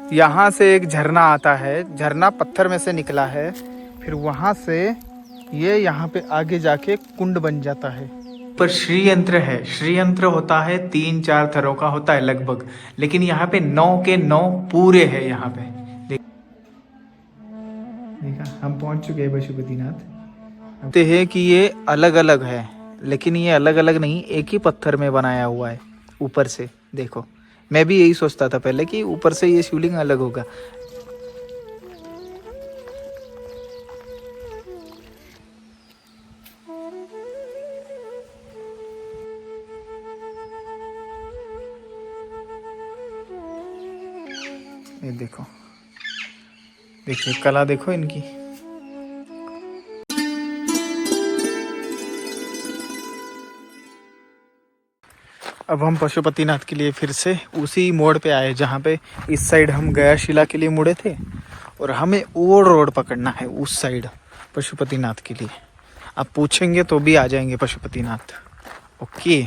यहाँ से एक झरना आता है, झरना पत्थर में से निकला है, फिर वहाँ से ये यहाँ पे आगे जाके कुंड बन जाता है। पर श्री यंत्र है, श्री यंत्र होता है 3-4 थरों का होता है लगभग, लेकिन यहाँ पे 9 के 9 पूरे हैं यहाँ पे। देखा, हम पहुँच चुके हैं पशुपतिनाथ। कहते हैं कि ये अलग अलग है, लेकिन ये अलग अलग नहीं, एक ही पत्थर में बनाया हुआ है ऊपर से। देखो, मैं भी यही सोचता था पहले कि ऊपर से ये शिवलिंग अलग होगा। ये देखो, देखिए कला देखो इनकी। अब हम पशुपतिनाथ के लिए फिर से उसी मोड़ पे आए जहाँ पे इस साइड हम गयाशिला के लिए मुड़े थे, और हमें वो रोड पकड़ना है उस साइड पशुपतिनाथ के लिए। आप पूछेंगे तो भी आ जाएंगे पशुपतिनाथ। ओके,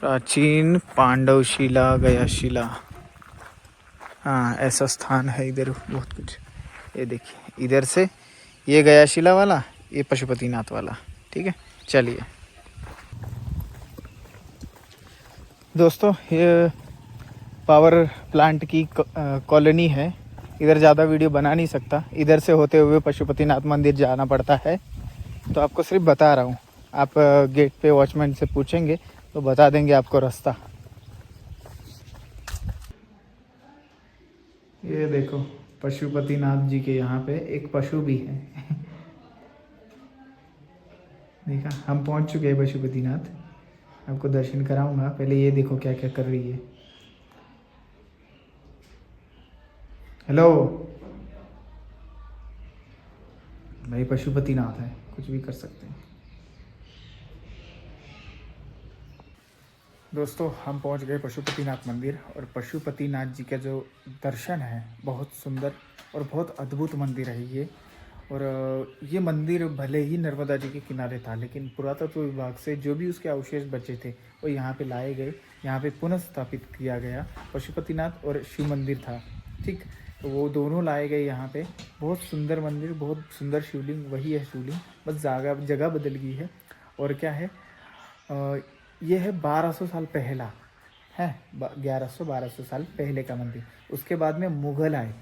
प्राचीन पांडवशिला गयाशिला, हाँ ऐसा स्थान है इधर बहुत कुछ। ये देखिए, इधर से ये गयाशिला वाला, ये पशुपतिनाथ वाला। ठीक है, चलिए दोस्तों, ये पावर प्लांट की कॉलोनी है। इधर ज़्यादा वीडियो बना नहीं सकता, इधर से होते हुए पशुपतिनाथ मंदिर जाना पड़ता है, तो आपको सिर्फ बता रहा हूँ। आप गेट पे वॉचमैन से पूछेंगे तो बता देंगे आपको रास्ता। ये देखो, पशुपतिनाथ जी के यहाँ पे एक पशु भी है। देखा, हम पहुँच चुके हैं पशुपतिनाथ। आपको दर्शन कराऊंगा, पहले ये देखो क्या क्या कर रही है। हेलो भाई, पशुपतिनाथ है, कुछ भी कर सकते हैं। दोस्तों, हम पहुंच गए पशुपतिनाथ मंदिर, और पशुपतिनाथ जी का जो दर्शन है, बहुत सुंदर और बहुत अद्भुत मंदिर है ये। और ये मंदिर भले ही नर्मदा जी के किनारे था, लेकिन पुरातत्व विभाग से जो भी उसके अवशेष बचे थे वो यहाँ पे लाए गए, यहाँ पे पुनः स्थापित किया गया। पशुपतिनाथ और शिव मंदिर था, ठीक, तो वो दोनों लाए गए यहाँ पे। बहुत सुंदर मंदिर, बहुत सुंदर शिवलिंग, वही है शिवलिंग, बस जगह बदल गई है। और क्या है, ये है 1200 साल पहला है, 1100-1200 साल पहले का मंदिर। उसके बाद में मुगल आए,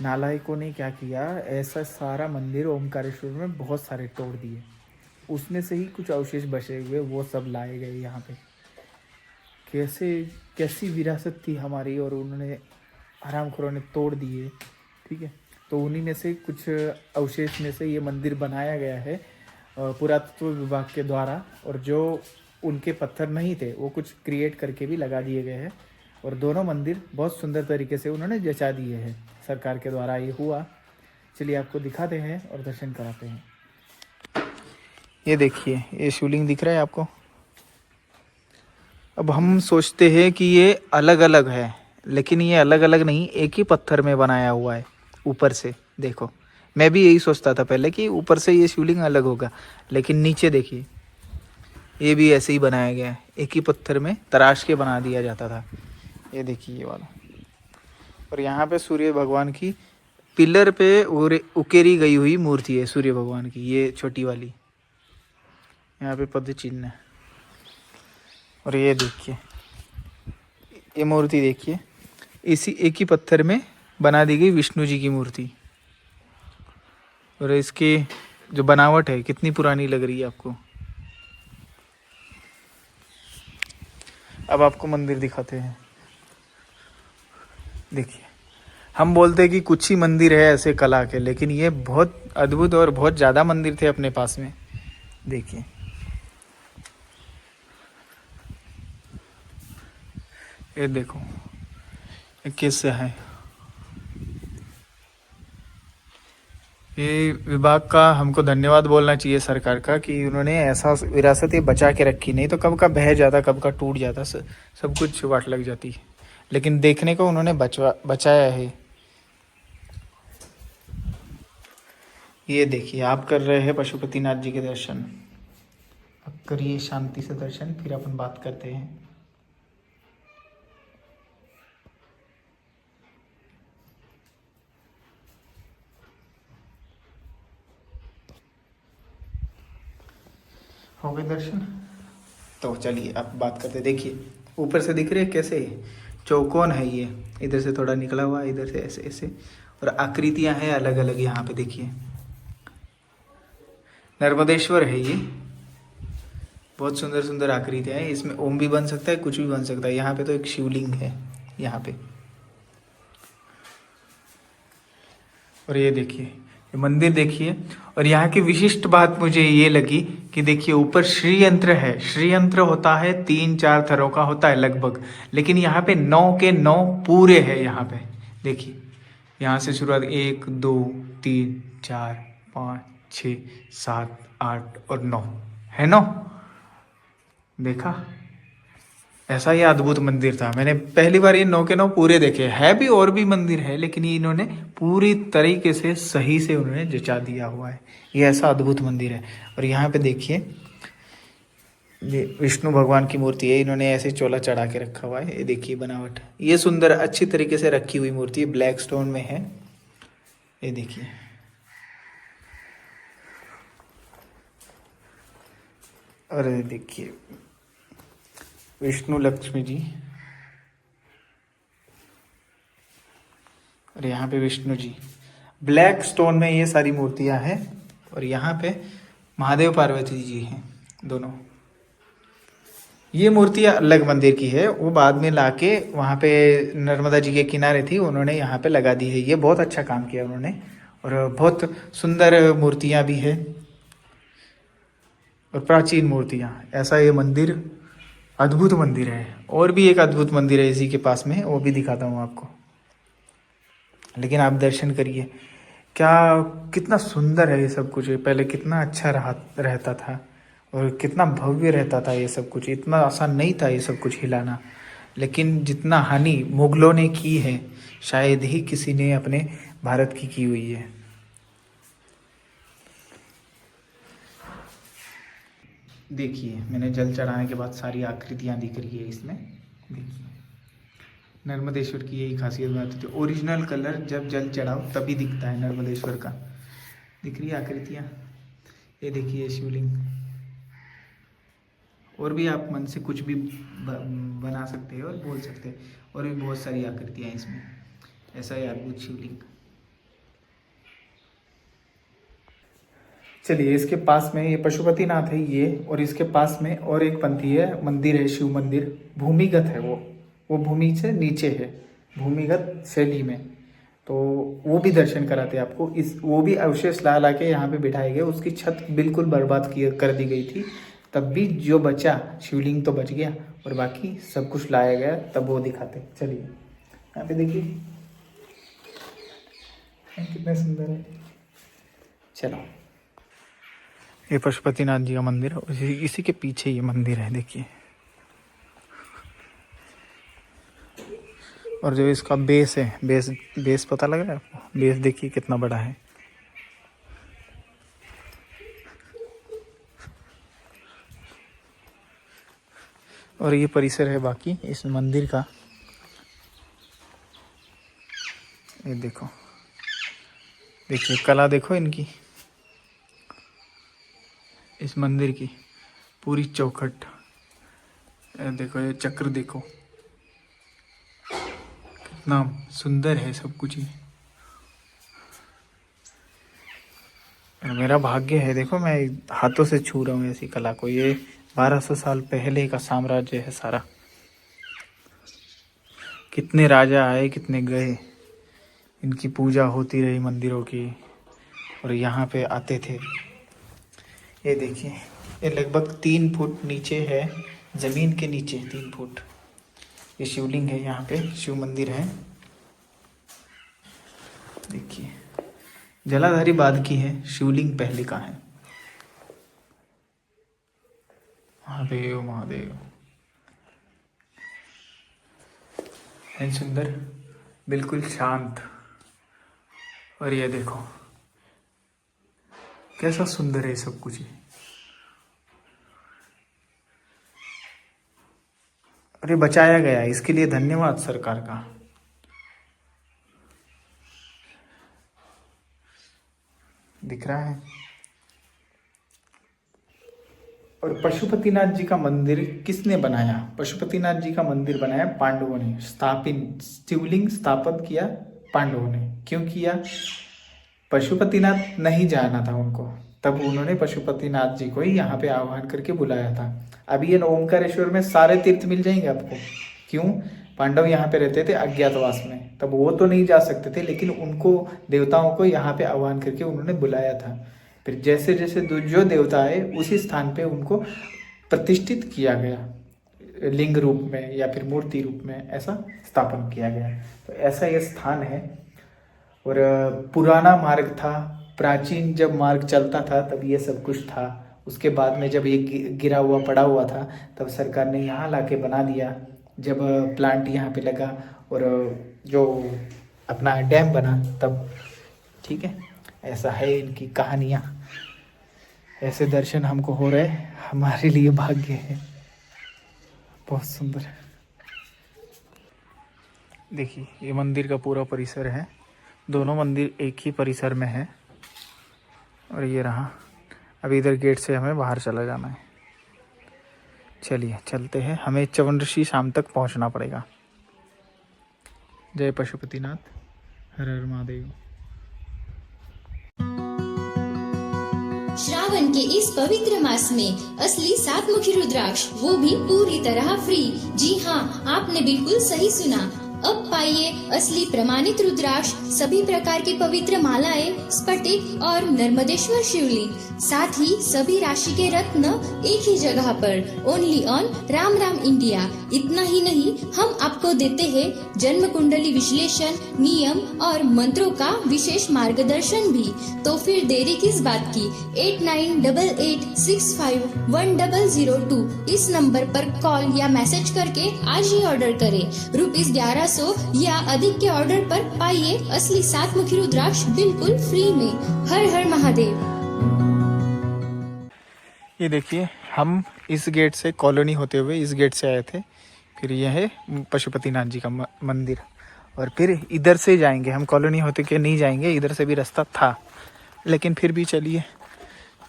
नालायकों ने क्या किया, ऐसा सारा मंदिर ओमकारेश्वर में बहुत सारे तोड़ दिए, उसमें से ही कुछ अवशेष बचे हुए वो सब लाए गए यहाँ पे। कैसी विरासत थी हमारी, और उन्होंने हरामखोरों ने तोड़ दिए। ठीक है, तो उन्हीं में से कुछ अवशेष में से ये मंदिर बनाया गया है पुरातत्व विभाग के द्वारा। और जो उनके पत्थर नहीं थे वो कुछ क्रिएट करके भी लगा दिए गए हैं, और दोनों मंदिर बहुत सुंदर तरीके से उन्होंने जचा दिए हैं, सरकार के द्वारा ये हुआ। चलिए आपको दिखाते हैं और दर्शन कराते हैं। ये देखिए, ये शिवलिंग दिख रहा है आपको। अब हम सोचते हैं कि ये अलग अलग है, लेकिन ये अलग अलग नहीं, एक ही पत्थर में बनाया हुआ है ऊपर से। देखो, मैं भी यही सोचता था पहले कि ऊपर से ये शिवलिंग अलग होगा, लेकिन नीचे देखिए, ये भी ऐसे ही बनाया गया है, एक ही पत्थर में तराश के बना दिया जाता था। ये देखिए ये वाला। और यहाँ पे सूर्य भगवान की पिलर पे उकेरी गई हुई मूर्ति है सूर्य भगवान की, ये छोटी वाली, यहाँ पे पद चिन्ह है। और ये देखिए, ये मूर्ति देखिए, इसी एक ही पत्थर में बना दी गई विष्णु जी की मूर्ति। और इसकी जो बनावट है कितनी पुरानी लग रही है आपको। अब आपको मंदिर दिखाते हैं। देखिए, हम बोलते हैं कि कुछ ही मंदिर है ऐसे कला के, लेकिन ये बहुत अद्भुत और बहुत ज़्यादा मंदिर थे अपने पास में। देखिए, ये देखो, ये कैसे है। ये विभाग का हमको धन्यवाद बोलना चाहिए, सरकार का, कि उन्होंने ऐसा विरासत ये बचा के रखी, नहीं तो कब का बह जाता, कब का टूट जाता, सब कुछ वाट लग जाती। लेकिन देखने को उन्होंने बचाया है। ये देखिए, आप कर रहे हैं पशुपतिनाथ जी के दर्शन। अब करिए शांति से दर्शन, फिर अपन बात करते हैं। हो गए दर्शन। तो चलिए अब बात करते, देखिए ऊपर से दिख रहे हैं कैसे चौकोन है ये, इधर से थोड़ा निकला हुआ, इधर से ऐसे ऐसे, और आकृतियां हैं अलग अलग। यहाँ पे देखिए नर्मदेश्वर है ये, बहुत सुंदर सुंदर आकृतियां हैं इसमें। ओम भी बन सकता है, कुछ भी बन सकता है। यहाँ पे तो एक शिवलिंग है यहाँ पे। और ये देखिए ये मंदिर देखिए। और यहाँ की विशिष्ट बात मुझे ये लगी कि देखिए ऊपर श्री यंत्र है। श्री यंत्र होता है 3-4 थरों का होता है लगभग, लेकिन यहाँ पे 9 के 9 पूरे है। यहाँ पे देखिए, यहाँ से शुरुआत 1 2 3 4 5 6 7 8 और 9 है। 9 देखा, ऐसा ये अद्भुत मंदिर था। मैंने पहली बार ये 9 के 9 पूरे देखे। है भी और भी मंदिर है, लेकिन ये इन्होंने पूरी तरीके से सही से उन्होंने जचा दिया हुआ है। ये ऐसा अद्भुत मंदिर है। और यहाँ पे देखिए ये विष्णु भगवान की मूर्ति है, इन्होंने ऐसे चोला चढ़ा के रखा हुआ है। ये देखिए बनावट, ये सुंदर अच्छी तरीके से रखी हुई मूर्ति है, ब्लैक स्टोन में है। ये देखिए, और ये देखिए विष्णु लक्ष्मी जी, और यहाँ पे विष्णु जी, ब्लैक स्टोन में ये सारी मूर्तियां हैं। और यहाँ पे महादेव पार्वती जी हैं दोनों। ये मूर्तियाँ अलग मंदिर की है, वो बाद में लाके वहाँ पे नर्मदा जी के किनारे थी, उन्होंने यहाँ पे लगा दी है। ये बहुत अच्छा काम किया उन्होंने, और बहुत सुंदर मूर्तियाँ भी है और प्राचीन मूर्तियाँ। ऐसा ये मंदिर अद्भुत मंदिर है। और भी एक अद्भुत मंदिर है इसी के पास में, वो भी दिखाता हूँ आपको, लेकिन आप दर्शन करिए। क्या कितना सुंदर है ये सब कुछ। पहले कितना अच्छा रहता था, और कितना भव्य रहता था ये सब कुछ। इतना आसान नहीं था ये सब कुछ हिलाना, लेकिन जितना हानि मुगलों ने की है शायद ही किसी ने अपने भारत की हुई है। देखिए मैंने जल चढ़ाने के बाद सारी आकृतियाँ दिख रही है इसमें। देखिए नर्मदेश्वर की यही खासियत बनाती थी, ओरिजिनल कलर जब जल चढ़ाओ तभी दिखता है नर्मदेश्वर का। दिख रही है आकृतियाँ, ये देखिए शिवलिंग। और भी आप मन से कुछ भी बना सकते हैं और बोल सकते हैं। और भी बहुत सारी आकृतियाँ हैं इसमें, ऐसा ही अद्भुत शिवलिंग। चलिए इसके पास में ये पशुपतिनाथ है ये, और इसके पास में और एक पंथी है मंदिर है, शिव मंदिर। भूमिगत है वो भूमि से नीचे है, भूमिगत शैली में। तो वो भी दर्शन कराते हैं आपको। इस वो भी अवशेष ला ला के यहाँ पे बिठाए गए। उसकी छत बिल्कुल बर्बाद की कर दी गई थी, तब भी जो बचा शिवलिंग तो बच गया, और बाकी सब कुछ लाया गया, तब वो दिखाते। चलिए यहाँ पे देखिए कितने सुंदर है। चलो ये पशुपतिनाथ जी का मंदिर है, इसी के पीछे ये मंदिर है देखिए। और जो इसका बेस है, बेस पता लग रहा है आपको? बेस देखिए कितना बड़ा है। और ये परिसर है बाकी इस मंदिर का। ये देखो, देखिए कला देखो इनकी, इस मंदिर की पूरी चौखट। देखो ये चक्र देखो, कितना सुंदर है सब कुछ ही। मेरा भाग्य है, देखो मैं हाथों से छू रहा हूँ ऐसी कला को। ये 1200 साल पहले का साम्राज्य है सारा। कितने राजा आए, कितने गए, इनकी पूजा होती रही मंदिरों की, और यहाँ पे आते थे। ये देखिए ये लगभग 3 फुट नीचे है, जमीन के नीचे 3 फुट ये शिवलिंग है। यहाँ पे शिव मंदिर है। देखिए जलाधारी बाद की है, शिवलिंग पहले का है। महादेव महादेव है, सुंदर बिल्कुल शांत। और ये देखो कैसा सुंदर है सब कुछ। और ये बचाया गया, इसके लिए धन्यवाद सरकार का। दिख रहा है। और पशुपतिनाथ जी का मंदिर किसने बनाया? पशुपतिनाथ जी का मंदिर बनाया पांडवों ने। शिवलिंग स्थापित किया पांडवों ने। क्यों किया? पशुपतिनाथ नहीं जाना था उनको, तब उन्होंने पशुपतिनाथ जी को ही यहाँ पे आह्वान करके बुलाया था। अभी ये ओमकारेश्वर में सारे तीर्थ मिल जाएंगे आपको। क्यों? पांडव यहाँ पे रहते थे अज्ञातवास में, तब वो तो नहीं जा सकते थे, लेकिन उनको देवताओं को यहाँ पे आह्वान करके उन्होंने बुलाया था। फिर जैसे जैसे जो देवता आए उसी स्थान पे उनको प्रतिष्ठित किया गया, लिंग रूप में या फिर मूर्ति रूप में ऐसा स्थापन किया गया। तो ऐसा ये स्थान है। और पुराना मार्ग था, प्राचीन जब मार्ग चलता था तब ये सब कुछ था। उसके बाद में जब ये गिरा हुआ पड़ा हुआ था तब सरकार ने यहाँ लाके बना दिया, जब प्लांट यहाँ पे लगा और जो अपना डैम बना तब। ठीक है, ऐसा है इनकी कहानियाँ। ऐसे दर्शन हमको हो रहे, हमारे लिए भाग्य है। बहुत सुंदर। देखिए ये मंदिर का पूरा परिसर है, दोनों मंदिर एक ही परिसर में है। और ये रहा, अभी इधर गेट से हमें बाहर चला जाना है। चलिए चलते हैं, हमें चवनऋषि शाम तक पहुंचना पड़ेगा। जय पशुपतिनाथ, हर हर महादेव। श्रावण के इस पवित्र मास में असली 7 मुखी रुद्राक्ष, वो भी पूरी तरह फ्री। जी हाँ, आपने बिल्कुल सही सुना। अब पाइए असली प्रमाणित रुद्राक्ष, सभी प्रकार की पवित्र मालाएं, स्फटिक और नर्मदेश्वर शिवलिंग, साथ ही सभी राशि के रत्न एक ही जगह पर, only on Ram Ram India. इतना ही नहीं, हम आपको देते हैं जन्म कुंडली विश्लेषण, नियम और मंत्रों का विशेष मार्गदर्शन भी। तो फिर देरी किस बात की? 8988651002 इस नंबर पर कॉल या मैसेज करके आज ही ऑर्डर करें। ₹1100 या अधिक के ऑर्डर पर पाइए असली 7 मुखी रुद्राक्ष बिल्कुल फ्री में। हर हर महादेव। ये देखिए, हम इस गेट से कॉलोनी होते हुए इस गेट से आए थे। फिर यह है पशुपतिनाथ जी का मंदिर, और फिर इधर से जाएंगे हम। कॉलोनी होते के नहीं जाएंगे, इधर से भी रास्ता था, लेकिन फिर भी चलिए,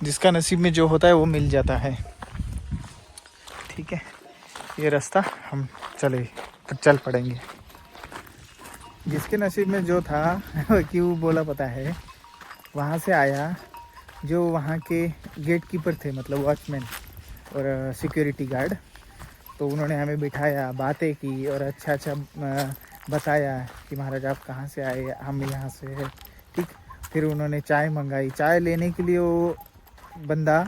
जिसका नसीब में जो होता है वो मिल जाता है। ठीक है, ये रास्ता हम चल पड़ेंगे। जिसके नसीब में जो था क्यों बोला पता है, वहाँ से आया जो वहाँ के गेट कीपर थे, मतलब वॉचमैन और सिक्योरिटी गार्ड। तो उन्होंने हमें बिठाया, बातें की और अच्छा बताया कि महाराज आप कहाँ से आए, हम यहाँ से है। ठीक, फिर उन्होंने चाय मंगाई। चाय लेने के लिए वो बंदा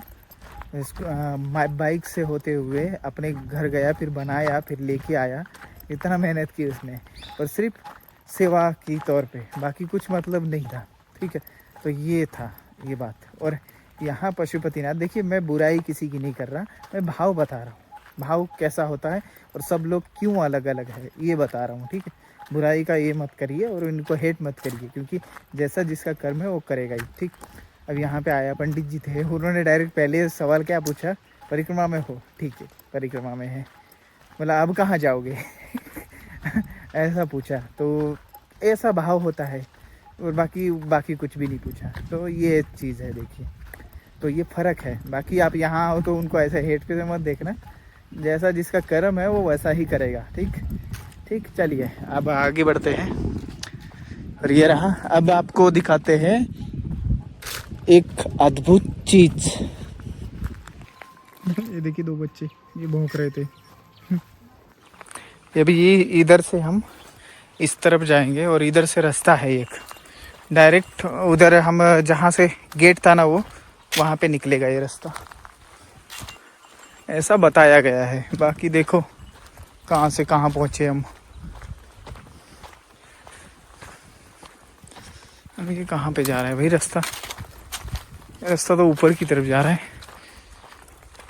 बाइक से होते हुए अपने घर गया, फिर बनाया, फिर लेके आया। इतना मेहनत की उसने, और सिर्फ सेवा की तौर पे, बाकी कुछ मतलब नहीं था। ठीक है, तो ये था ये बात। और यहाँ पशुपतिनाथ, देखिए मैं बुराई किसी की नहीं कर रहा, मैं भाव बता रहा हूँ, भाव कैसा होता है और सब लोग क्यों अलग अलग है ये बता रहा हूँ। ठीक है, बुराई का ये मत करिए और इनको हेट मत करिए, क्योंकि जैसा जिसका कर्म है वो करेगा ही। ठीक, अब यहाँ पे आया, पंडित जी थे, उन्होंने डायरेक्ट पहले सवाल क्या पूछा, परिक्रमा में हो? ठीक है, परिक्रमा में है। बोला अब कहाँ जाओगे? ऐसा पूछा, तो ऐसा भाव होता है, और बाकी कुछ भी नहीं पूछा। तो ये चीज़ है, देखिए, तो ये फ़र्क है। बाकी आप यहाँ आओ तो उनको ऐसे हेट पे मत देखना, जैसा जिसका कर्म है वो वैसा ही करेगा। ठीक, चलिए अब आगे बढ़ते हैं। और ये रहा, अब आपको दिखाते हैं एक अद्भुत चीज़। ये देखिए, 2 बच्चे ये भौंक रहे थे। ये भी, ये इधर से हम इस तरफ जाएंगे और इधर से रास्ता है एक डायरेक्ट, उधर हम जहाँ से गेट था ना वो, वहाँ पे निकलेगा ये रास्ता, ऐसा बताया गया है। बाकी देखो कहाँ से कहाँ पहुँचे हम। ये कहाँ पे जा रहा है भाई रास्ता? रास्ता तो ऊपर की तरफ जा रहा है।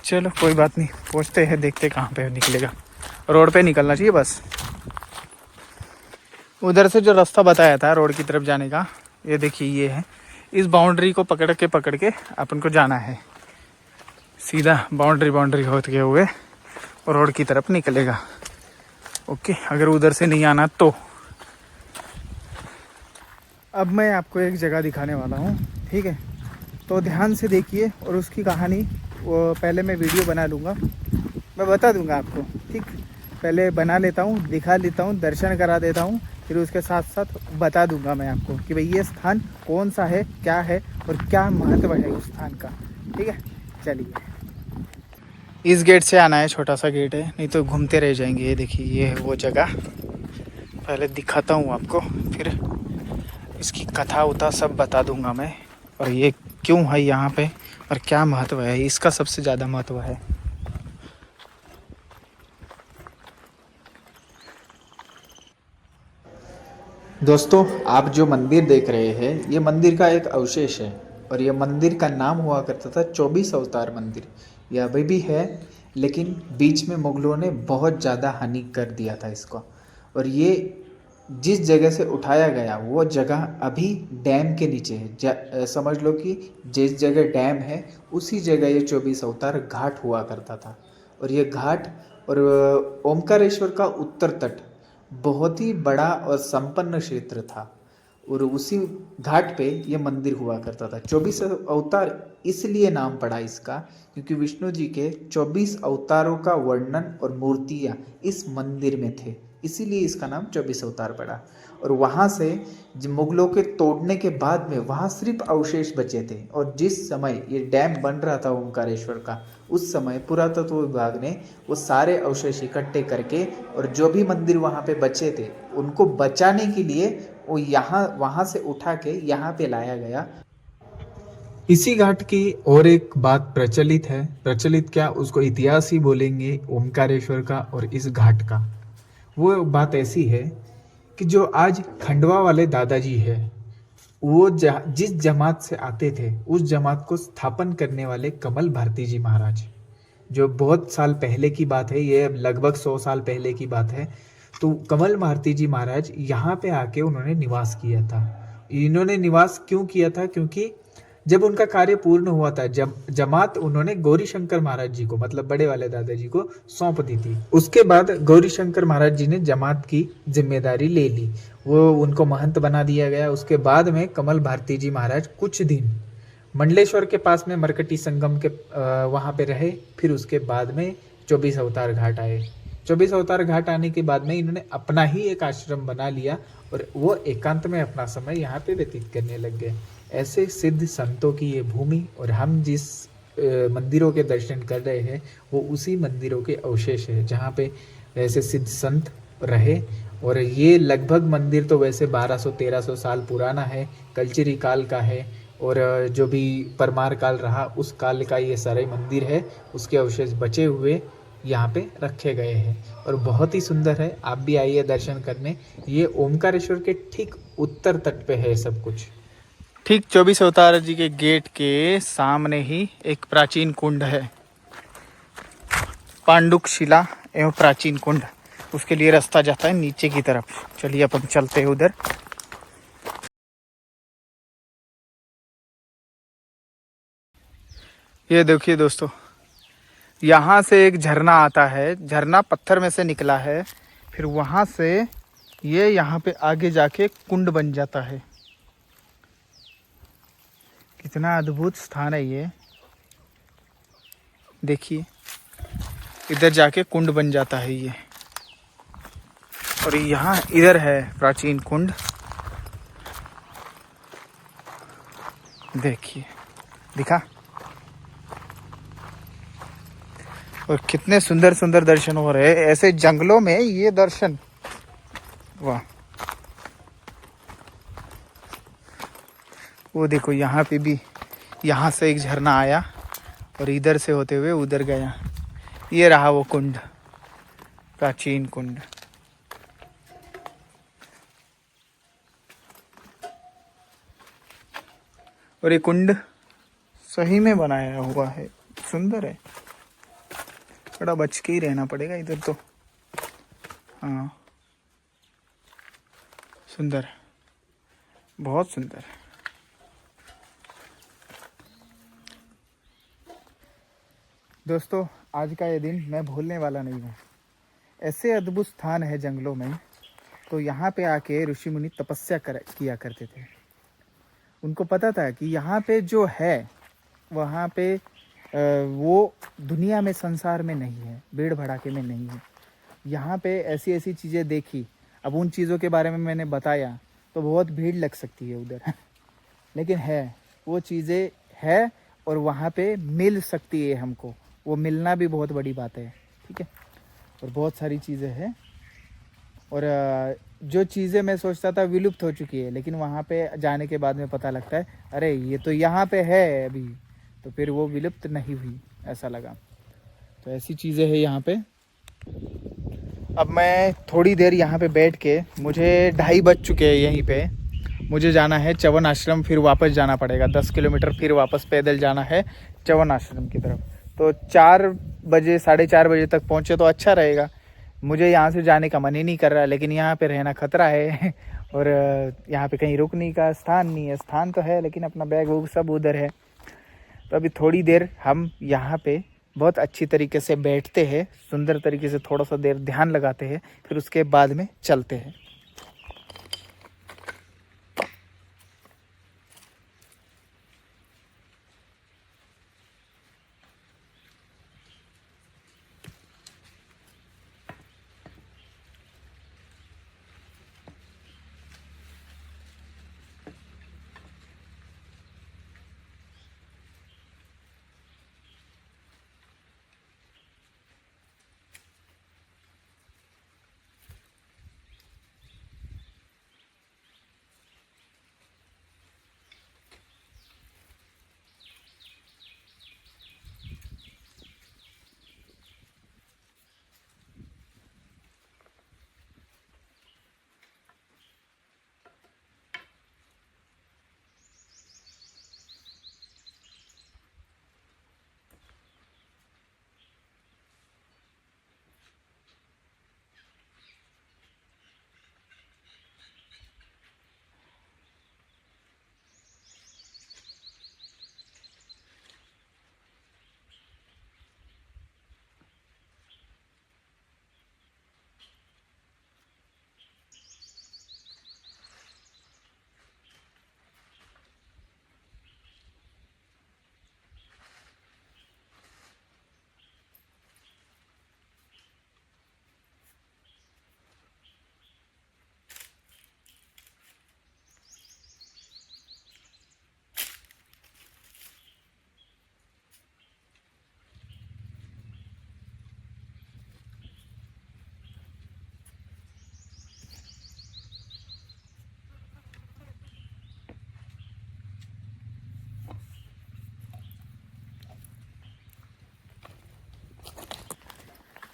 चलो कोई बात नहीं, पहुँचते हैं, देखते कहाँ पे निकलेगा। रोड पे निकलना चाहिए बस। उधर से जो रास्ता बताया था रोड की तरफ जाने का, ये देखिए ये है। इस बाउंड्री को पकड़ के अपन को जाना है, सीधा बाउंड्री होते हुए रोड की तरफ निकलेगा। ओके, अगर उधर से नहीं आना तो। अब मैं आपको एक जगह दिखाने वाला हूँ, ठीक है, तो ध्यान से देखिए और उसकी कहानी वो पहले मैं वीडियो बना लूँगा, मैं बता दूँगा आपको, ठीक। पहले बना लेता हूँ, दिखा लेता हूँ, दर्शन करा देता हूँ, फिर उसके साथ साथ बता दूँगा मैं आपको कि भाई ये स्थान कौन सा है, क्या है और क्या महत्व है उस स्थान का, ठीक है। चलिए, इस गेट से आना है, छोटा सा गेट है, नहीं तो घूमते रह जाएंगे। ये देखिए, ये है वो जगह। पहले दिखाता हूँ आपको, फिर इसकी कथा उथा सब बता दूँगा मैं, और ये क्यों है यहाँ पे और क्या महत्व है इसका, सबसे ज़्यादा महत्व है। दोस्तों, आप जो मंदिर देख रहे हैं, ये मंदिर का एक अवशेष है, और ये मंदिर का नाम हुआ करता था 24 अवतार मंदिर। यह अभी भी है, लेकिन बीच में मुगलों ने बहुत ज़्यादा हानि कर दिया था इसको। और ये जिस जगह से उठाया गया वो जगह अभी डैम के नीचे है। समझ लो कि जिस जगह डैम है उसी जगह ये 24 अवतार घाट हुआ करता था। और ये घाट और ओमकारेश्वर का उत्तर तट बहुत ही बड़ा और संपन्न क्षेत्र था, और उसी घाट पे ये मंदिर हुआ करता था। 24 अवतार इसलिए नाम पड़ा इसका क्योंकि विष्णु जी के 24 अवतारों का वर्णन और मूर्तियाँ इस मंदिर में थे, इसीलिए इसका नाम 24 अवतार पड़ा। और वहाँ से मुगलों के तोड़ने के बाद में वहाँ सिर्फ अवशेष बचे थे, और जिस समय ये डैम बन रहा था ओमकारेश्वर का, उस समय पुरातत्व विभाग ने वो सारे अवशेष इकट्ठे करके और जो भी मंदिर वहाँ पे बचे थे उनको बचाने के लिए वो वहाँ से उठा के यहाँ पे लाया गया। इसी घाट की और एक बात प्रचलित है, प्रचलित क्या, उसको इतिहास ही बोलेंगे ओमकारेश्वर का और इस घाट का। वो बात ऐसी है कि जो आज खंडवा वाले दादाजी है, वो जिस जमात से आते थे उस जमात को स्थापन करने वाले कमल भारती जी महाराज, जो बहुत साल पहले की बात है, ये लगभग 100 साल पहले की बात है। तो कमल भारती जी महाराज यहाँ पे आके उन्होंने निवास किया था। इन्होंने निवास क्यों किया था, क्योंकि जब उनका कार्य पूर्ण हुआ था, जब जमात उन्होंने गौरी शंकर महाराज जी को, मतलब बड़े वाले दादाजी को सौंप दी थी। उसके बाद गौरी शंकर महाराज जी ने जमात की जिम्मेदारी ले ली, वो उनको महंत बना दिया गया। उसके बाद में कमल भारती जी महाराज कुछ दिन मंडलेश्वर के पास में मरकटी संगम के वहाँ पे रहे। फिर उसके बाद में 24 अवतार घाट आए। 24 अवतार घाट आने के बाद में इन्होंने अपना ही एक आश्रम बना लिया और वो एकांत में अपना समय यहाँ पे व्यतीत करने लग गए। ऐसे सिद्ध संतों की ये भूमि, और हम जिस मंदिरों के दर्शन कर रहे हैं वो उसी मंदिरों के अवशेष है जहाँ पे ऐसे सिद्ध संत रहे। और ये लगभग मंदिर तो वैसे 1200-1300 साल पुराना है, कल्चरी काल का है, और जो भी परमार काल रहा उस काल का ये सारे मंदिर है, उसके अवशेष बचे हुए यहाँ पे रखे गए हैं और बहुत ही सुंदर है। आप भी आइए दर्शन करने। ये ओमकारेश्वर के ठीक उत्तर तट पे है सब कुछ। ठीक 24 अवतार जी के गेट के सामने ही एक प्राचीन कुंड है, पांडुक शिला एवं प्राचीन कुंड। उसके लिए रास्ता जाता है नीचे की तरफ। चलिए अपन चलते हैं उधर। ये देखिए दोस्तों, यहाँ से एक झरना आता है, झरना पत्थर में से निकला है, फिर वहाँ से ये यहाँ पे आगे जाके कुंड बन जाता है। कितना अद्भुत स्थान है ये, देखिए इधर जाके कुंड बन जाता है ये, और यहाँ इधर है प्राचीन कुंड। देखिए, दिखा, और कितने सुंदर सुंदर दर्शन हो रहे हैं ऐसे जंगलों में, ये दर्शन, वाह। वो देखो यहाँ पे भी, यहाँ से एक झरना आया और इधर से होते हुए उधर गया। ये रहा वो कुंड, प्राचीन कुंड। और ये कुंड सही में बनाया हुआ है, सुंदर है। थोड़ा बच के ही रहना पड़ेगा इधर तो। हाँ, सुंदर, बहुत सुंदर। दोस्तों, आज का ये दिन मैं भूलने वाला नहीं हूँ। ऐसे अद्भुत स्थान है जंगलों में, तो यहाँ पे आके ऋषि मुनि तपस्या किया करते थे। उनको पता था कि यहाँ पे जो है, वहाँ पे वो दुनिया में, संसार में नहीं है, भीड़ भड़ाके में नहीं है। यहाँ पे ऐसी ऐसी चीज़ें देखी, अब उन चीज़ों के बारे में मैंने बताया तो बहुत भीड़ लग सकती है उधर लेकिन है, वो चीज़ें है और वहाँ पे मिल सकती है हमको, वो मिलना भी बहुत बड़ी बात है, ठीक है। और बहुत सारी चीज़ें हैं, और जो चीज़ें मैं सोचता था विलुप्त हो चुकी है, लेकिन वहाँ पे जाने के बाद में पता लगता है अरे ये तो यहाँ पे है अभी, तो फिर वो विलुप्त नहीं हुई, ऐसा लगा। तो ऐसी चीज़ें हैं यहाँ पे। अब मैं थोड़ी देर यहाँ पे बैठ के, मुझे 2:30 बज चुके हैं यहीं पे, मुझे जाना है च्यवन आश्रम, फिर वापस जाना पड़ेगा 10 किलोमीटर, फिर वापस पैदल जाना है च्यवन आश्रम की तरफ। तो 4 बजे 4:30 बजे तक पहुँचे तो अच्छा रहेगा। मुझे यहाँ से जाने का मन ही नहीं कर रहा, लेकिन यहाँ पे रहना खतरा है और यहाँ पे कहीं रुकने का स्थान नहीं है। स्थान तो है लेकिन अपना बैग वूग सब उधर है। तो अभी थोड़ी देर हम यहाँ पे बहुत अच्छी तरीके से बैठते हैं, सुंदर तरीके से थोड़ा सा देर ध्यान लगाते हैं, फिर उसके बाद में चलते हैं।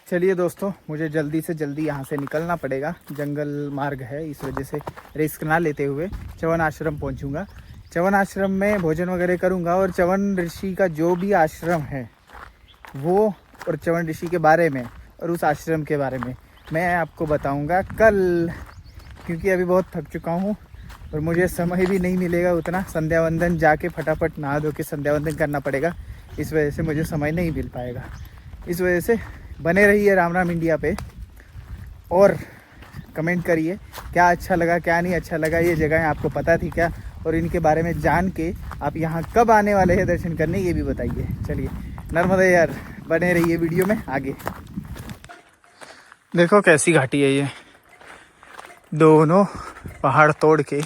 चलिए दोस्तों, मुझे जल्दी से जल्दी यहाँ से निकलना पड़ेगा, जंगल मार्ग है, इस वजह से रिस्क ना लेते हुए च्यवन आश्रम पहुँचूँगा। च्यवन आश्रम में भोजन वगैरह करूँगा और च्यवन ऋषि का जो भी आश्रम है वो, और च्यवन ऋषि के बारे में और उस आश्रम के बारे में मैं आपको बताऊँगा कल, क्योंकि अभी बहुत थक चुका हूँ और मुझे समय भी नहीं मिलेगा उतना। संध्या वंदन जाके फटाफट नहा धो के संध्या वंदन करना पड़ेगा, इस वजह से मुझे समय नहीं मिल पाएगा। इस वजह से बने रहिए राम राम इंडिया पे और कमेंट करिए क्या अच्छा लगा, क्या नहीं अच्छा लगा, ये जगहें आपको पता थी क्या, और इनके बारे में जान के आप यहाँ कब आने वाले हैं दर्शन करने, ये भी बताइए। चलिए नर्मदे यार, बने रहिए वीडियो में आगे। देखो कैसी घाटी है ये, दोनों पहाड़ तोड़ के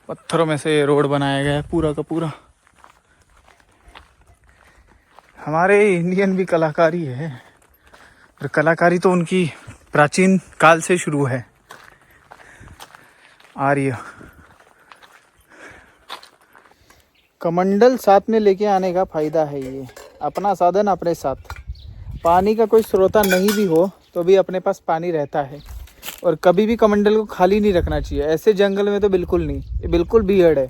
पत्थरों में से रोड बनाया गया है पूरा का पूरा। हमारे इंडियन भी कलाकारी है, और कलाकारी तो उनकी प्राचीन काल से शुरू है, आर्य। कमंडल साथ में लेके आने का फायदा है ये, अपना साधन अपने साथ। पानी का कोई स्रोता नहीं भी हो तो भी अपने पास पानी रहता है, और कभी भी कमंडल को खाली नहीं रखना चाहिए। ऐसे जंगल में तो बिल्कुल नहीं, ये बिल्कुल भीड़ है।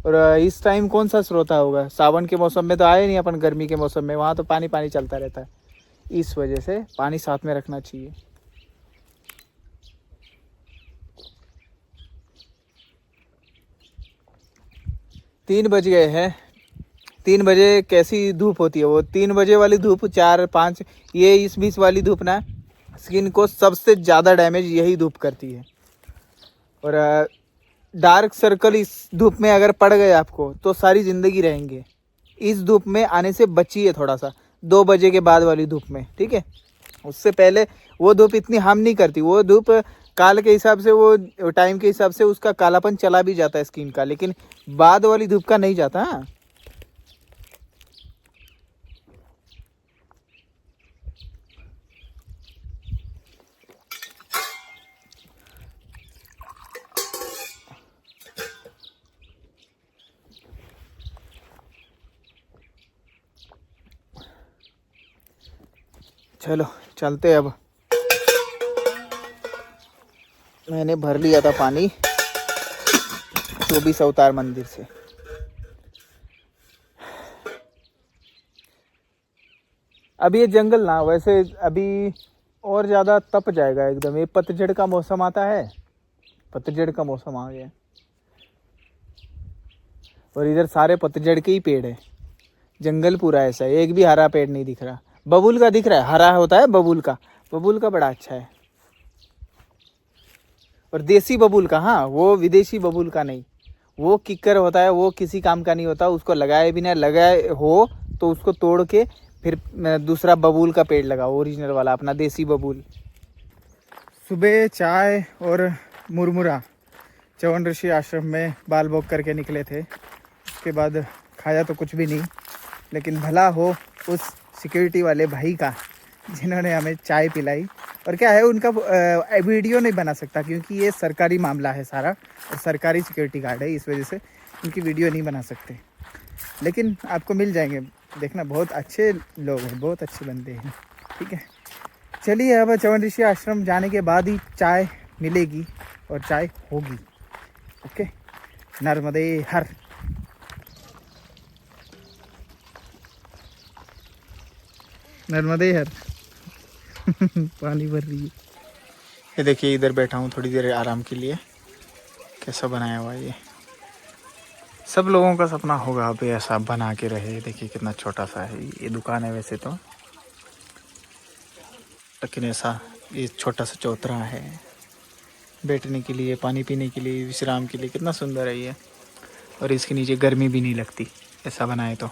और इस टाइम कौन सा स्रोता होगा, सावन के मौसम में तो आए नहीं अपन, गर्मी के मौसम में वहाँ तो पानी पानी चलता रहता है। इस वजह से पानी साथ में रखना चाहिए। तीन बज गए हैं, 3 बजे कैसी धूप होती है वो, 3 बजे वाली धूप, 4, 5, ये इस बीच वाली धूप ना स्किन को सबसे ज़्यादा डैमेज यही धूप करती है। और डार्क सर्कल इस धूप में अगर पड़ गए आपको तो सारी ज़िंदगी रहेंगे। इस धूप में आने से बचिए थोड़ा सा, 2 बजे के बाद वाली धूप में, ठीक है। उससे पहले वो धूप इतनी हार्म नहीं करती। वो धूप काल के हिसाब से, वो टाइम के हिसाब से उसका कालापन चला भी जाता है स्किन का, लेकिन बाद वाली धूप का नहीं जाता। हाँ, चलो चलते अब। मैंने भर लिया था पानी 24 अवतार मंदिर से। अभी ये जंगल ना, वैसे अभी और ज़्यादा तप जाएगा एकदम। ये पतझड़ का मौसम आता है, पतझड़ का मौसम आ गया और इधर सारे पतझड़ के ही पेड़ है। जंगल पूरा ऐसा है, एक भी हरा पेड़ नहीं दिख रहा। बबूल का दिख रहा है, हरा होता है बबूल का। बबूल का बड़ा अच्छा है, और देसी बबूल का। हाँ, वो विदेशी बबूल का नहीं, वो किक्कर होता है, वो किसी काम का नहीं होता। उसको लगाए बिना, लगाए हो तो उसको तोड़ के फिर दूसरा बबूल का पेड़ लगाओ, ओरिजिनल वाला अपना देसी बबूल। सुबह चाय और मुरमुरा च्यवन ऋषि आश्रम में बाल बोक करके निकले थे। उसके बाद खाया तो कुछ भी नहीं, लेकिन भला हो उस सिक्योरिटी वाले भाई का जिन्होंने हमें चाय पिलाई। और क्या है, उनका वीडियो नहीं बना सकता क्योंकि ये सरकारी मामला है सारा, और सरकारी सिक्योरिटी गार्ड है, इस वजह से उनकी वीडियो नहीं बना सकते। लेकिन आपको मिल जाएंगे, देखना, बहुत अच्छे लोग हैं, बहुत अच्छे बंदे हैं, ठीक है। चलिए अब च्यवन ऋषि आश्रम जाने के बाद ही चाय मिलेगी और चाय होगी। ओके, नर्मदे हर। नर्मदे हर। पानी भर रही है। ये देखिए, इधर बैठा हूँ थोड़ी देर आराम के लिए। कैसा बनाया हुआ ये, सब लोगों का सपना होगा अभी ऐसा बना के रहे। देखिए कितना छोटा सा है, ये दुकान है वैसे तो, लेकिन ऐसा ये छोटा सा चौतरा है बैठने के लिए, पानी पीने के लिए, विश्राम के लिए। कितना सुंदर है ये, और इसके नीचे गर्मी भी नहीं लगती ऐसा बनाए तो,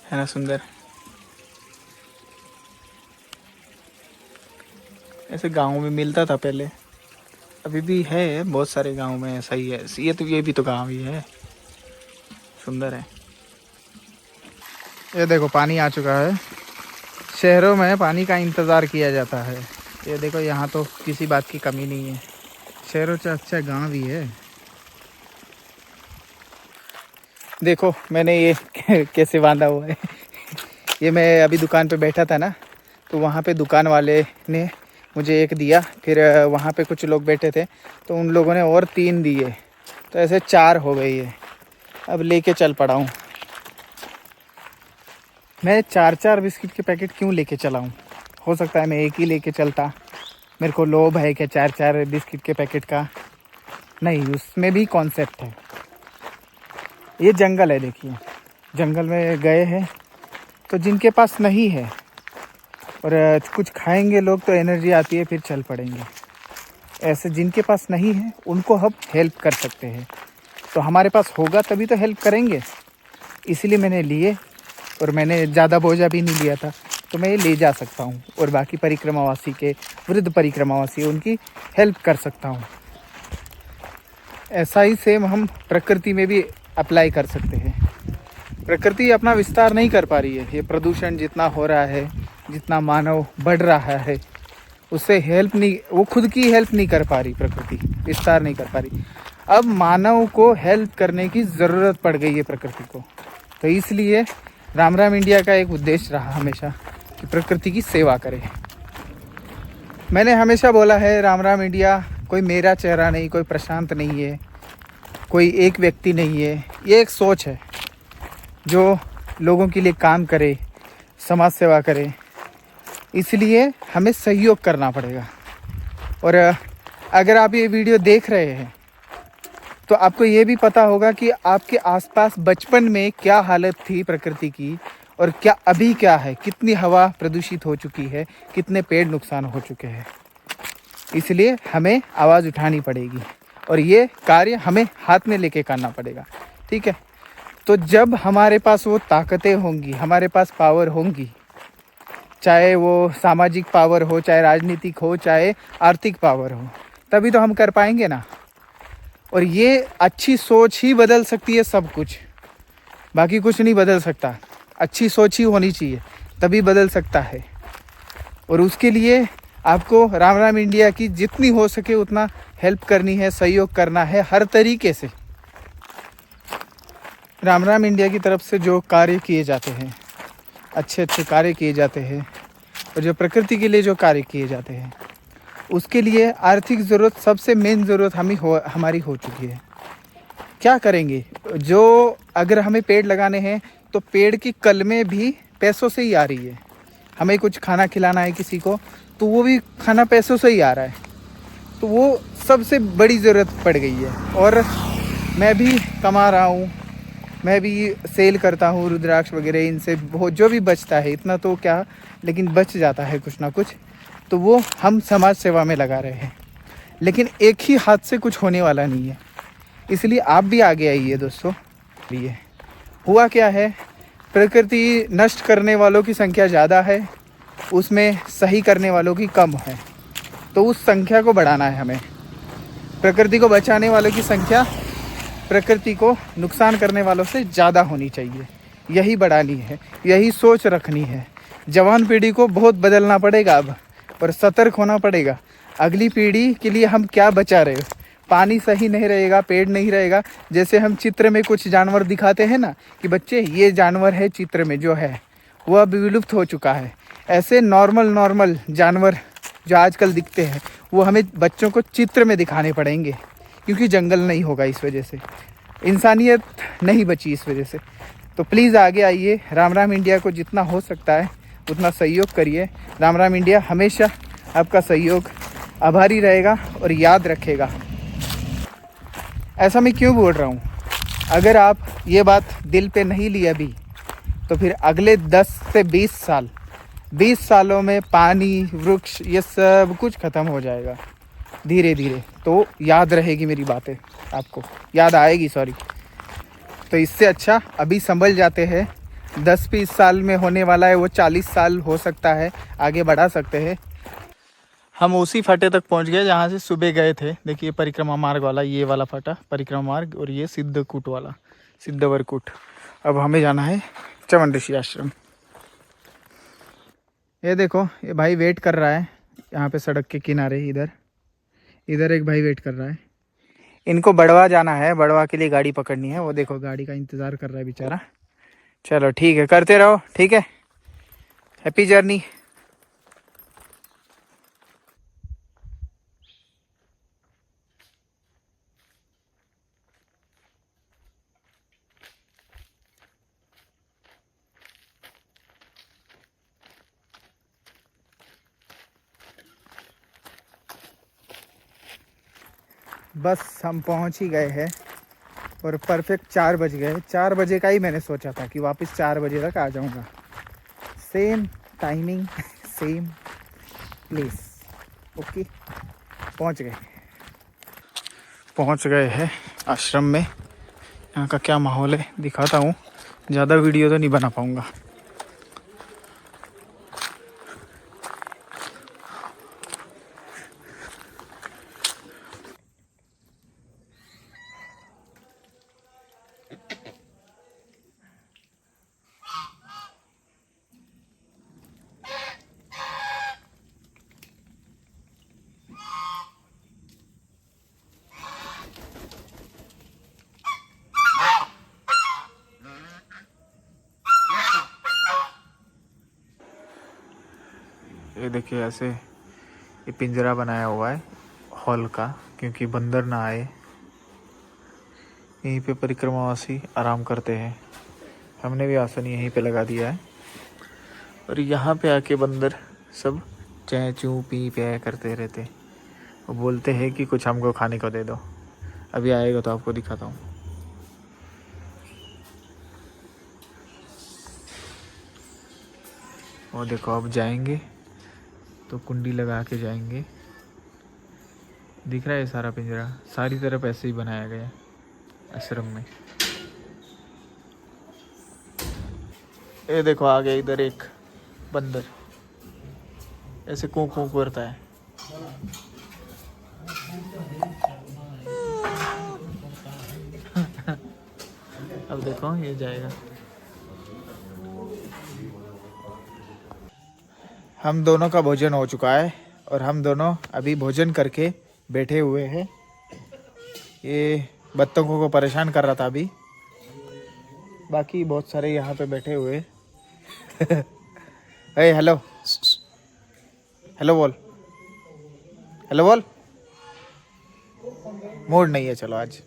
है ना सुंदर। ऐसे गाँव में मिलता था पहले, अभी भी है बहुत सारे गाँव में ऐसा ही है। ये भी तो गाँव ही है, सुंदर है। ये देखो पानी आ चुका है। शहरों में पानी का इंतज़ार किया जाता है, ये देखो यहाँ तो किसी बात की कमी नहीं है। शहरों से अच्छा गाँव ही है। देखो मैंने ये कैसे बांधा हुआ है। ये मैं अभी दुकान पे बैठा था ना, तो वहाँ पे दुकान वाले ने मुझे एक दिया, फिर वहाँ पे कुछ लोग बैठे थे तो उन लोगों ने और 3 दिए, तो ऐसे 4 हो गई है। अब लेके चल पड़ा हूँ। मैं 4-4 बिस्किट के पैकेट क्यों लेके चला हूँ? हो सकता है मैं एक ही लेके चलता, मेरे को लोभ है कि 4-4 बिस्किट के पैकेट का। नहीं, उसमें भी कॉन्सेप्ट है। ये जंगल है, देखिए जंगल में गए हैं तो जिनके पास नहीं है और कुछ खाएंगे लोग तो एनर्जी आती है, फिर चल पड़ेंगे। ऐसे जिनके पास नहीं है उनको हम हेल्प कर सकते हैं, तो हमारे पास होगा तभी तो हेल्प करेंगे। इसीलिए मैंने लिए, और मैंने ज़्यादा बोझा भी नहीं लिया था, तो मैं ये ले जा सकता हूँ और बाकी परिक्रमावासी के, वृद्ध परिक्रमावासी, उनकी हेल्प कर सकता हूँ। ऐसा ही सेम हम प्रकृति में भी अप्लाई कर सकते हैं। प्रकृति अपना विस्तार नहीं कर पा रही है। ये प्रदूषण जितना हो रहा है, जितना मानव बढ़ रहा है, उससे हेल्प नहीं, वो खुद की हेल्प नहीं कर पा रही, प्रकृति विस्तार नहीं कर पा रही। अब मानव को हेल्प करने की ज़रूरत पड़ गई है प्रकृति को। तो इसलिए राम इंडिया का एक उद्देश्य रहा हमेशा कि प्रकृति की सेवा करें। मैंने हमेशा बोला है राम इंडिया कोई मेरा चेहरा नहीं, कोई प्रशांत नहीं है, कोई एक व्यक्ति नहीं है। ये एक सोच है जो लोगों के लिए काम करे, समाज सेवा करे। इसलिए हमें सहयोग करना पड़ेगा। और अगर आप ये वीडियो देख रहे हैं तो आपको ये भी पता होगा कि आपके आसपास बचपन में क्या हालत थी प्रकृति की और क्या अभी क्या है, कितनी हवा प्रदूषित हो चुकी है, कितने पेड़ नुकसान हो चुके हैं। इसलिए हमें आवाज़ उठानी पड़ेगी और ये कार्य हमें हाथ में लेके करना पड़ेगा, ठीक है। तो जब हमारे पास वो ताकतें होंगी, हमारे पास पावर होंगी, चाहे वो सामाजिक पावर हो, चाहे राजनीतिक हो, चाहे आर्थिक पावर हो, तभी तो हम कर पाएंगे ना। और ये अच्छी सोच ही बदल सकती है सब कुछ, बाकी कुछ नहीं बदल सकता। अच्छी सोच ही होनी चाहिए, तभी बदल सकता है। और उसके लिए आपको राम राम इंडिया की जितनी हो सके उतना हेल्प करनी है, सहयोग करना है हर तरीके से। राम राम इंडिया की तरफ से जो कार्य किए जाते हैं, अच्छे अच्छे कार्य किए जाते हैं, और जो प्रकृति के लिए जो कार्य किए जाते हैं, उसके लिए आर्थिक ज़रूरत सबसे मेन ज़रूरत हमारी हो चुकी है। क्या करेंगे? जो अगर हमें पेड़ लगाने हैं तो पेड़ की कलमें भी पैसों से ही आ रही है। हमें कुछ खाना खिलाना है किसी को तो वो भी खाना पैसों से ही आ रहा है। तो वो सबसे बड़ी ज़रूरत पड़ गई है। और मैं भी कमा रहा हूँ, मैं भी सेल करता हूँ रुद्राक्ष वगैरह, इनसे बहुत जो भी बचता है, इतना तो क्या लेकिन बच जाता है कुछ ना कुछ, तो वो हम समाज सेवा में लगा रहे हैं। लेकिन एक ही हाथ से कुछ होने वाला नहीं है, इसलिए आप भी आगे आइए दोस्तों। ये हुआ क्या है, प्रकृति नष्ट करने वालों की संख्या ज़्यादा है, उसमें सही करने वालों की कम है। तो उस संख्या को बढ़ाना है हमें। प्रकृति को बचाने वालों की संख्या प्रकृति को नुकसान करने वालों से ज़्यादा होनी चाहिए, यही बढ़ानी है, यही सोच रखनी है। जवान पीढ़ी को बहुत बदलना पड़ेगा अब, और सतर्क होना पड़ेगा। अगली पीढ़ी के लिए हम क्या बचा रहे हो? पानी सही नहीं रहेगा, पेड़ नहीं रहेगा, जैसे हम चित्र में कुछ जानवर दिखाते हैं ना कि बच्चे ये जानवर है, चित्र में जो है वो अब विलुप्त हो चुका है। ऐसे नॉर्मल जानवर जो आजकल दिखते हैं वो हमें बच्चों को चित्र में दिखाने पड़ेंगे, क्योंकि जंगल नहीं होगा इस वजह से, इंसानियत नहीं बची इस वजह से। तो प्लीज़ आगे आइए, राम राम इंडिया को जितना हो सकता है उतना सहयोग करिए। राम राम इंडिया हमेशा आपका सहयोग आभारी रहेगा और याद रखेगा। ऐसा मैं क्यों बोल रहा हूँ? अगर आप ये बात दिल पे नहीं ली अभी, तो फिर अगले 10 से 20 सालों में पानी, वृक्ष, ये सब कुछ ख़त्म हो जाएगा धीरे धीरे। तो याद रहेगी मेरी बातें, आपको याद आएगी, सॉरी। तो इससे अच्छा अभी संभल जाते हैं। 10-20 साल में होने वाला है वो 40 साल हो सकता है, आगे बढ़ा सकते हैं। हम उसी फाटे तक पहुंच गए जहाँ से सुबह गए थे। देखिए परिक्रमा मार्ग वाला, ये वाला फाटा परिक्रमा मार्ग, और ये सिद्धकूट वाला, सिद्धवरकूट। अब हमें जाना है चवन ऋषि आश्रम। ये देखो, ये भाई वेट कर रहा है यहाँ पे सड़क के किनारे। इधर एक भाई वेट कर रहा है। इनको बड़वा जाना है, बड़वा के लिए गाड़ी पकड़नी है। वो देखो गाड़ी का इंतज़ार कर रहा है बेचारा। चलो ठीक है, करते रहो, ठीक है। Happy journey. बस हम पहुंच ही गए हैं, और परफेक्ट 4 बज गए। 4 बजे का ही मैंने सोचा था कि वापस 4 बजे तक आ जाऊंगा। Same timing, same place. Okay, पहुंच गए हैं आश्रम में। यहाँ का क्या माहौल है दिखाता हूँ, ज़्यादा वीडियो तो नहीं बना पाऊँगा। ये देखिए, ऐसे ये पिंजरा बनाया हुआ है हॉल का, क्योंकि बंदर ना आए। यहीं पे परिक्रमावासी आराम करते हैं। हमने भी आसन यहीं पे लगा दिया है, और यहाँ पे आके बंदर सब चैं चूँ पी पे करते रहते। वो बोलते हैं कि कुछ हमको खाने को दे दो। अभी आएगा तो आपको दिखाता हूँ। और देखो, अब जाएंगे तो कुंडी लगा के जाएंगे। दिख रहा है सारा पिंजरा, सारी तरफ ऐसे ही बनाया गया है आश्रम में। ये देखो आ गया इधर एक बंदर, ऐसे कूं कूं करता है। अब देखो ये जाएगा। हम दोनों का भोजन हो चुका है और हम दोनों अभी भोजन करके बैठे हुए हैं। ये बत्तखों को परेशान कर रहा था अभी, बाकी बहुत सारे यहाँ पे बैठे हुए। हे हेलो, हेलो बोल, हेलो बोल। मूड नहीं है चलो आज।